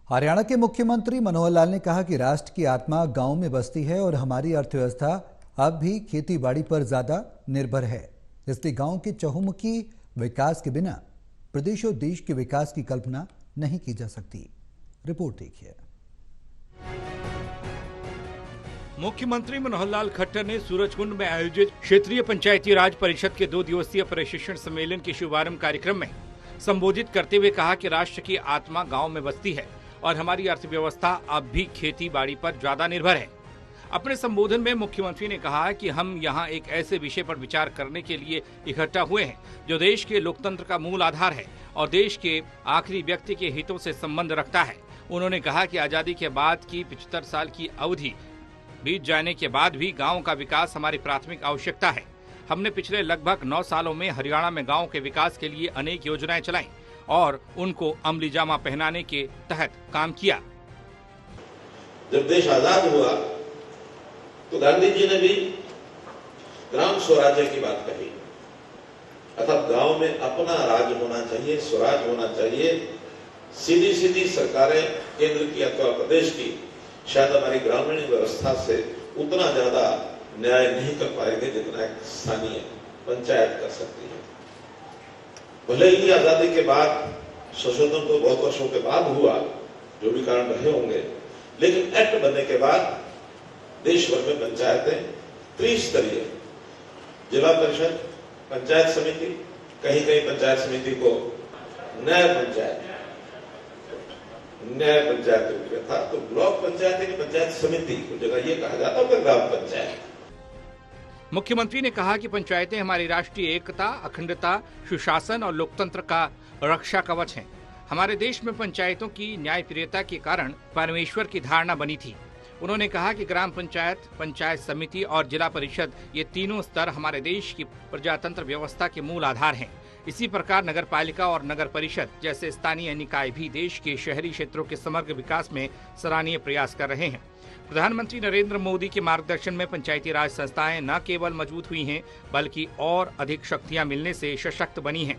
हरियाणा के मुख्यमंत्री मनोहर लाल ने कहा कि राष्ट्र की आत्मा गांव में बसती है और हमारी अर्थव्यवस्था अब भी खेतीबाड़ी पर ज्यादा निर्भर है। इसलिए गांव के चहुमुखी विकास के बिना प्रदेश और देश के विकास की कल्पना नहीं की जा सकती। रिपोर्ट देखिए। मुख्यमंत्री मनोहर लाल खट्टर ने सूरजकुंड में आयोजित क्षेत्रीय पंचायती राज परिषद के 2 दिवसीय प्रशिक्षण सम्मेलन के शुभारंभ कार्यक्रम में संबोधित करते हुए कहा कि राष्ट्र की आत्मा गांव में बसती है और हमारी अर्थव्यवस्था अब भी खेती बाड़ी पर ज्यादा निर्भर है। अपने संबोधन में मुख्यमंत्री ने कहा कि हम यहां एक ऐसे विषय पर विचार करने के लिए इकट्ठा हुए हैं जो देश के लोकतंत्र का मूल आधार है और देश के आखिरी व्यक्ति के हितों से संबंध रखता है। उन्होंने कहा कि आजादी के बाद की 75 साल की अवधि बीत जाने के बाद भी गांव का विकास हमारी प्राथमिक आवश्यकता है। हमने पिछले लगभग 9 सालों में हरियाणा में गांव के विकास के लिए अनेक योजनाएं चलाई और उनको अमली जामा पहनाने के तहत काम किया। जब देश आजाद हुआ तो गांधी जी ने भी ग्राम स्वराज्य की बात कही, अर्थात गांव में अपना राज होना चाहिए, स्वराज होना चाहिए। सीधी सीधी सरकारें केंद्र की अथवा प्रदेश की शायद हमारी ग्रामीण व्यवस्था से उतना ज्यादा न्याय नहीं कर पाएंगे जितना एक स्थानीय पंचायत कर सकती है। भले ही आजादी के बाद संशोधन तो बहुत वर्षों के बाद हुआ, जो भी कारण रहे होंगे, लेकिन एक्ट बनने के बाद देश भर में पंचायतें त्रिस्तरीय, जिला परिषद, पंचायत समिति, कहीं कहीं पंचायत समिति को न्याय पंचायत था, तो ब्लॉक पंचायत की पंचायत समिति को जगह ये कहा जाता है ग्राम पंचायत। मुख्यमंत्री ने कहा कि पंचायतें हमारी राष्ट्रीय एकता, अखंडता, सुशासन और लोकतंत्र का रक्षा कवच हैं। हमारे देश में पंचायतों की न्यायप्रियता के कारण परमेश्वर की धारणा बनी थी। उन्होंने कहा कि ग्राम पंचायत, पंचायत समिति और जिला परिषद ये तीनों स्तर हमारे देश की प्रजातंत्र व्यवस्था के मूल आधार हैं। इसी प्रकार नगर पालिका और नगर परिषद जैसे स्थानीय निकाय भी देश के शहरी क्षेत्रों के समग्र विकास में सराहनीय प्रयास कर रहे हैं। प्रधानमंत्री नरेंद्र मोदी के मार्गदर्शन में पंचायती राज संस्थाएं न केवल मजबूत हुई हैं, बल्कि और अधिक शक्तियां मिलने से सशक्त बनी हैं।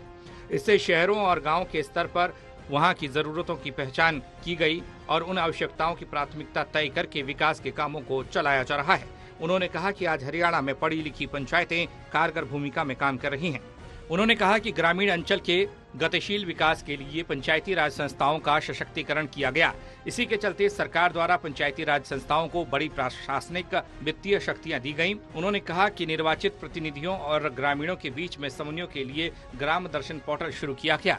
इससे शहरों और गांव के स्तर पर वहां की जरूरतों की पहचान की गई और उन आवश्यकताओं की प्राथमिकता तय करके विकास के कामों को चलाया जा रहा है। उन्होंने कहा कि आज हरियाणा में पढ़ी लिखी पंचायतें कारगर भूमिका में काम कर रही हैं। उन्होंने कहा कि ग्रामीण अंचल के गतिशील विकास के लिए पंचायती राज संस्थाओं का सशक्तिकरण किया गया। इसी के चलते सरकार द्वारा पंचायती राज संस्थाओं को बड़ी प्रशासनिक वित्तीय शक्तियां दी गईं। उन्होंने कहा कि निर्वाचित प्रतिनिधियों और ग्रामीणों के बीच में समन्वय के लिए ग्राम दर्शन पोर्टल शुरू किया गया।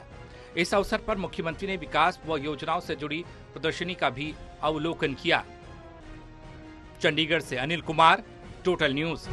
इस अवसर पर मुख्यमंत्री ने विकास व योजनाओं से जुड़ी प्रदर्शनी का भी अवलोकन किया। चंडीगढ़ से अनिल कुमार, टोटल न्यूज।